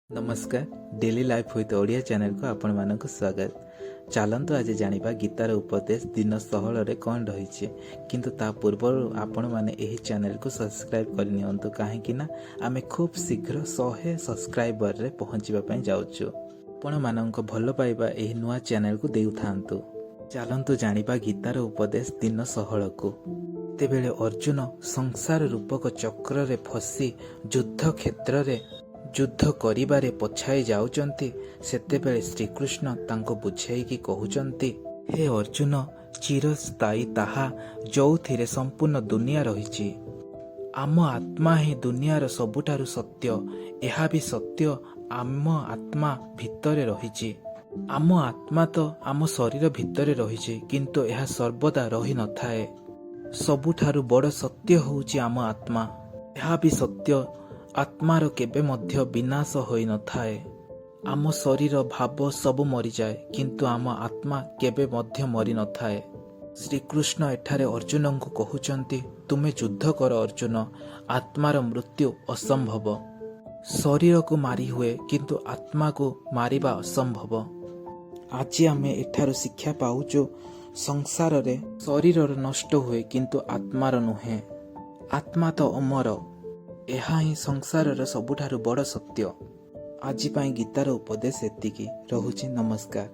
नमस्कार daily life with Odia channel को आपण मानक स्वागत। चलतु आज जानिबा गीतार उपदेश दिन 16 रे कौन रही किंतु ता पूर्व आपण माने एही चैनल को सब्सक्राइब कर नियंतु काहेकि ना आमे खूब शीघ्र 100 सब्सक्राइबर रे पहुंचीबा पई जाउछु। आपण मानक भलो पाइबा एही नुआ चैनल को देउ थांतु। चलतु जानिबा गीतार उपदेश दिन 16 को। तेबेले अर्जुन संसार रूपक चक्र रे फसी युद्ध क्षेत्र रे युद्ध करिबारे पछाई जाउचंती। सेतेबेले श्रीकृष्ण तांको बुझाईकी कहउचंती, हे अर्जुन चिरस्थायी ताहा जोथिरे संपूर्ण दुनिया रहिछि। आम आत्मा ही दुनियार सबुठारु सत्य। एहा भी सत्य आम आत्मा भितरे रहिछि। आम आत्मा तो आम शरीर भितरे रहिछि किंतु एहा सर्वदा रहि न थाए। सबुठारु बड़ सत्य होउछि आम आत्मा। एहा भी सत्य आत्मार केबे मध्य विनाश होई न थाए। आम शरीर भाव सब मरी जाए किंतु आम आत्मा केबे मध्य मरी न थाए। श्रीकृष्ण एठारे अर्जुन को कहउचंती, तुमे युद्ध कर अर्जुन, आत्मार मृत्यु असंभव। शरीर को मारी हुए किंतु आत्मा को मारिबा असंभव। आज आमे एठारु शिक्षा पाउचु, संसार रे शरीर नष्ट हुए किंतु आत्मार नुहे। आत्मा तो अमर। एहा ही संसार सबुठारु बड़ सत्य। आज पाई गीतार उपदेश एतिकी रहुछि। नमस्कार।